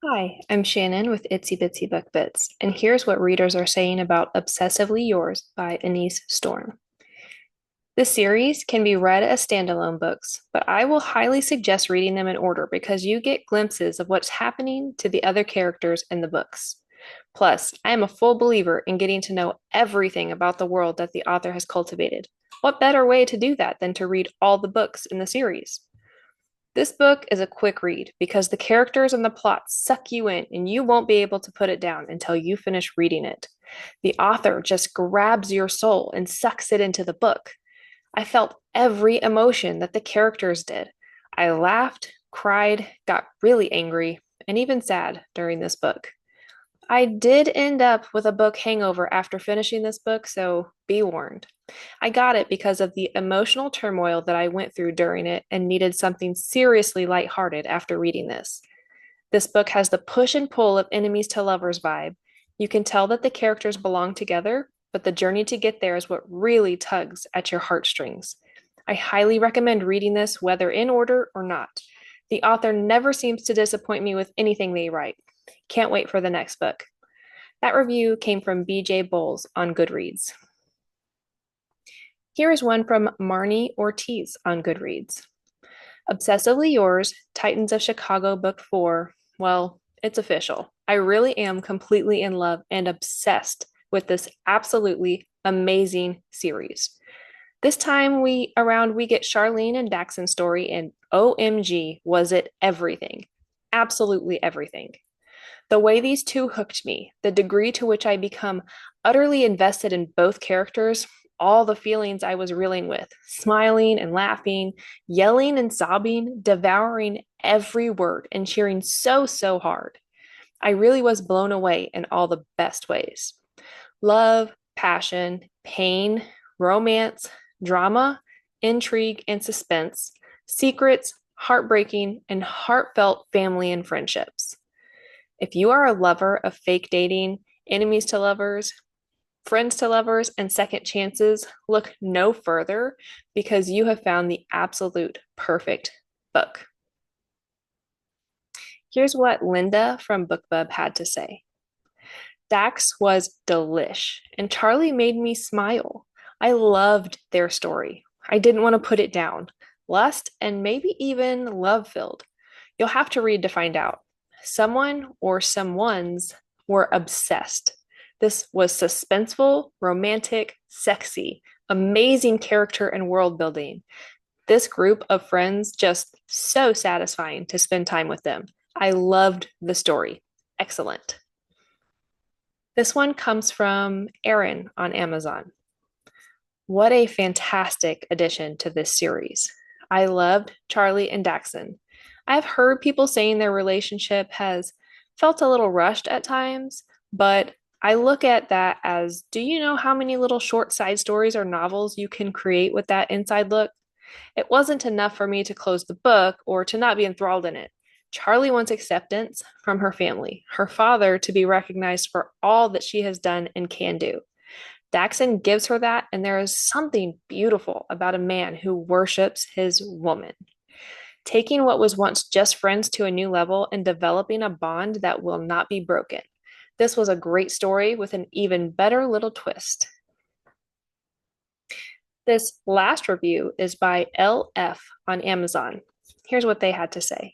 Hi, I'm Shannon with Itsy Bitsy Book Bits, and here's what readers are saying about Obsessively Yours by Anise Storm. This series can be read as standalone books, but I will highly suggest reading them in order because you get glimpses of what's happening to the other characters in the books. Plus, I am a full believer in getting to know everything about the world that the author has cultivated. What better way to do that than to read all the books in the series? This book is a quick read because the characters and the plot suck you in and you won't be able to put it down until you finish reading it. The author just grabs your soul and sucks it into the book. I felt every emotion that the characters did. I laughed, cried, got really angry, and even sad during this book. I did end up with a book hangover after finishing this book, so be warned. I got it because of the emotional turmoil that I went through during it and needed something seriously lighthearted after reading this. This book has the push and pull of enemies to lovers vibe. You can tell that the characters belong together, but the journey to get there is what really tugs at your heartstrings. I highly recommend reading this whether in order or not. The author never seems to disappoint me with anything they write. Can't wait for the next book. That review came from BJ Bowles on Goodreads. Here is one from Marnie Ortiz on Goodreads. Obsessively Yours, Titans of Chicago Book 4. Well, it's official. I really am completely in love and obsessed with this absolutely amazing series. This time we get CHARLENE and Daxon's story, and OMG, was it everything. Absolutely everything. The way these two hooked me, the degree to which I become utterly invested in both characters, all the feelings I was reeling with, smiling and laughing, yelling and sobbing, devouring every word, and cheering so hard. I really was blown away in all the best ways. Love, passion, pain, romance, drama, intrigue, and suspense, secrets, heartbreaking, and heartfelt family and friendships. If you are a lover of fake dating, enemies to lovers, friends to lovers, and second chances, look no further because you have found the absolute perfect book. Here's what Linda from BookBub had to say. Dax was delish, and Charlie made me smile. I loved their story. I didn't want to put it down. Lust and maybe even love filled. You'll have to read to find out. Someone or someones were obsessed. This was suspenseful, romantic, sexy, amazing character and world building. This group of friends just so satisfying to spend time with them. I loved the story. Excellent. This one comes from Erin on Amazon. What a fantastic addition to this series. I loved Charlie and Daxon. I've heard people saying their relationship has felt a little rushed at times, but I look at that as, do you know how many little short side stories or novels you can create with that inside look? It wasn't enough for me to close the book or to not be enthralled in it. Charlie wants acceptance from her family, her father to be recognized for all that she has done and can do. Daxon gives her that, and there is something beautiful about a man who worships his woman. Taking what was once just friends to a new level and developing a bond that will not be broken. This was a great story with an even better little twist. This last review is by LF on Amazon. Here's what they had to say.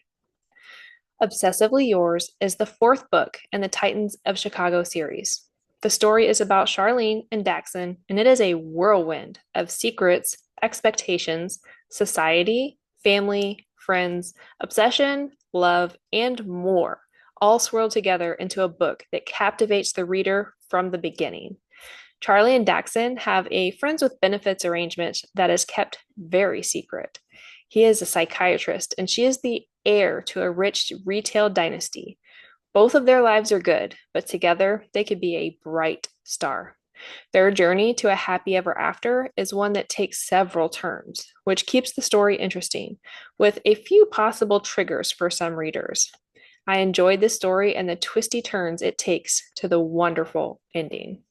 Obsessively Yours is the fourth book in the Titans of Chicago series. The story is about CHARLENE and Daxon, and it is a whirlwind of secrets, expectations, society, family, friends, obsession, love, and more, all swirled together into a book that captivates the reader from the beginning. Charlie and Daxon have a friends with benefits arrangement that is kept very secret. He is a psychiatrist, and she is the heir to a rich retail dynasty. Both of their lives are good, but together they could be a bright star. Their journey to a happy ever after is one that takes several turns, which keeps the story interesting, with a few possible triggers for some readers. I enjoyed this story and the twisty turns it takes to the wonderful ending.